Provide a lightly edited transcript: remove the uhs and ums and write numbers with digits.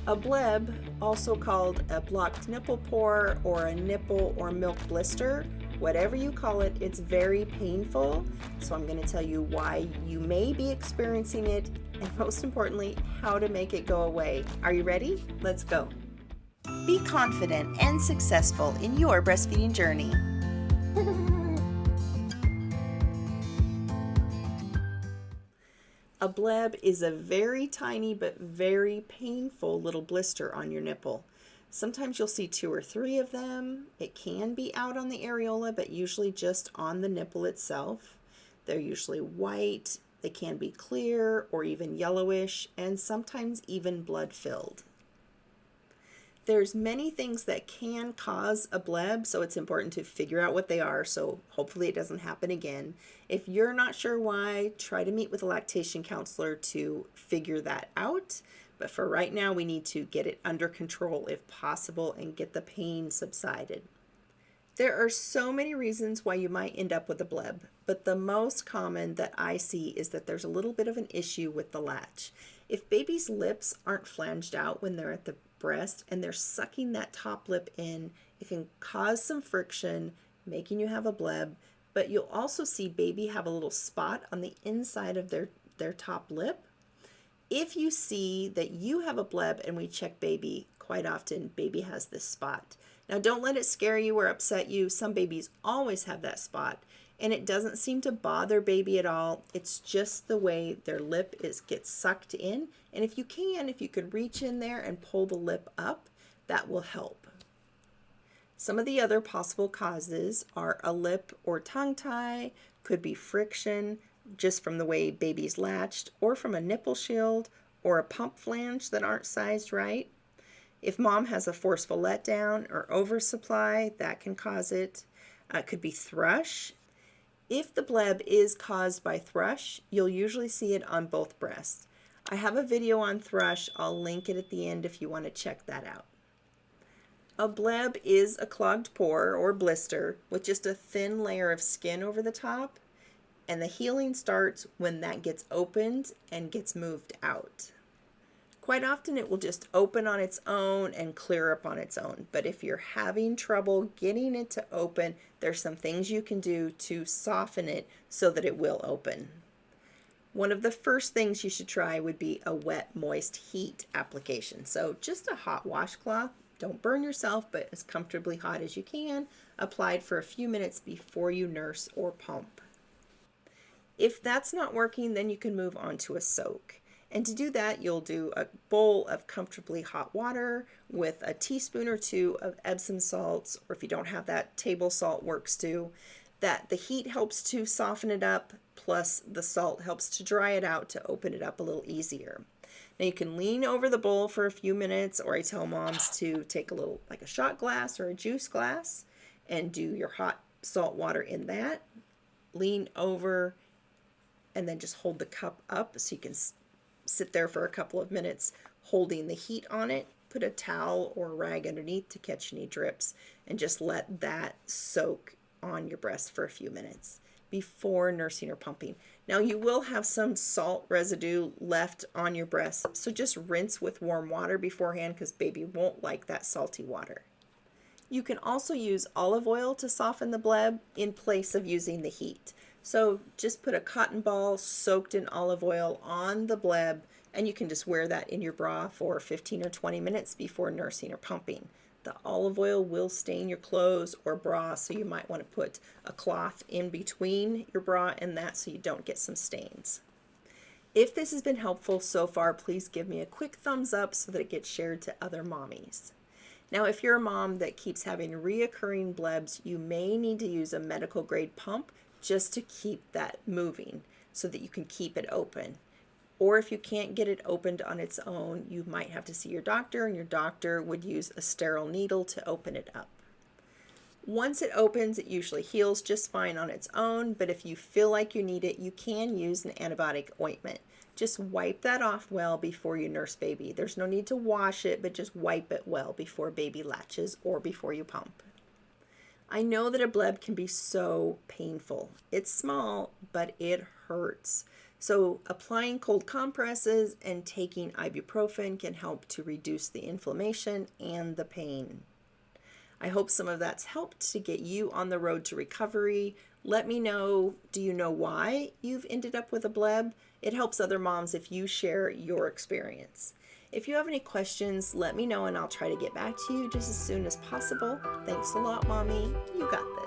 A bleb, also called a blocked nipple pore or a nipple or milk blister, whatever you call it, it's very painful. So I'm going to tell you why you may be experiencing it and most importantly, how to make it go away. Are you ready? Let's go. Be confident and successful in your breastfeeding journey. A bleb is a very tiny but very painful little blister on your nipple. Sometimes you'll see 2 or 3 of them. It can be out on the areola, but usually just on the nipple itself. They're usually white, they can be clear or even yellowish, and sometimes even blood-filled. There's many things that can cause a bleb, so it's important to figure out what they are, so hopefully it doesn't happen again. If you're not sure why, try to meet with a lactation counselor to figure that out. But for right now, we need to get it under control if possible and get the pain subsided. There are so many reasons why you might end up with a bleb, but the most common that I see is that there's a little bit of an issue with the latch. If baby's lips aren't flanged out when they're at the breast and they're sucking that top lip in, it can cause some friction, making you have a bleb, but you'll also see baby have a little spot on the inside of their top lip. If you see that you have a bleb and we check baby, quite often baby has this spot. Now don't let it scare you or upset you. Some babies always have that spot and it doesn't seem to bother baby at all. It's just the way their lip gets sucked in. And if you could reach in there and pull the lip up, that will help. Some of the other possible causes are a lip or tongue tie, could be friction just from the way baby's latched, or from a nipple shield or a pump flange that aren't sized right. If mom has a forceful letdown or oversupply, that can cause it. It could be thrush. If the bleb is caused by thrush, you'll usually see it on both breasts. I have a video on thrush. I'll link it at the end if you want to check that out. A bleb is a clogged pore or blister with just a thin layer of skin over the top, and the healing starts when that gets opened and gets moved out. Quite often it will just open on its own and clear up on its own. But if you're having trouble getting it to open, there's some things you can do to soften it so that it will open. One of the first things you should try would be a wet, moist heat application. So just a hot washcloth, don't burn yourself, but as comfortably hot as you can, applied for a few minutes before you nurse or pump. If that's not working, then you can move on to a soak. And to do that, you'll do a bowl of comfortably hot water with a teaspoon or 2 of Epsom salts, or if you don't have that, table salt works too. That the heat helps to soften it up, plus the salt helps to dry it out to open it up a little easier. Now you can lean over the bowl for a few minutes, or I tell moms to take a little, like a shot glass or a juice glass, and do your hot salt water in that. Lean over, and then just hold the cup up so you can sit there for a couple of minutes holding the heat on it. Put a towel or a rag underneath to catch any drips and just let that soak on your breast for a few minutes before nursing or pumping. Now you will have some salt residue left on your breast, so just rinse with warm water beforehand because baby won't like that salty water. You can also use olive oil to soften the bleb in place of using the heat. So just put a cotton ball soaked in olive oil on the bleb, and you can just wear that in your bra for 15 or 20 minutes before nursing or pumping. The olive oil will stain your clothes or bra, so you might want to put a cloth in between your bra and that so you don't get some stains. If this has been helpful so far, please give me a quick thumbs up so that it gets shared to other mommies. Now, if you're a mom that keeps having reoccurring blebs, you may need to use a medical grade pump just to keep that moving so that you can keep it open. Or if you can't get it opened on its own, you might have to see your doctor, and your doctor would use a sterile needle to open it up. Once it opens, it usually heals just fine on its own, but if you feel like you need it, you can use an antibiotic ointment. Just wipe that off well before you nurse baby. There's no need to wash it, but just wipe it well before baby latches or before you pump. I know that a bleb can be so painful. It's small, but it hurts. So applying cold compresses and taking ibuprofen can help to reduce the inflammation and the pain. I hope some of that's helped to get you on the road to recovery. Let me know, do you know why you've ended up with a bleb? It helps other moms if you share your experience. If you have any questions, let me know and I'll try to get back to you just as soon as possible. Thanks a lot, Mommy. You got this.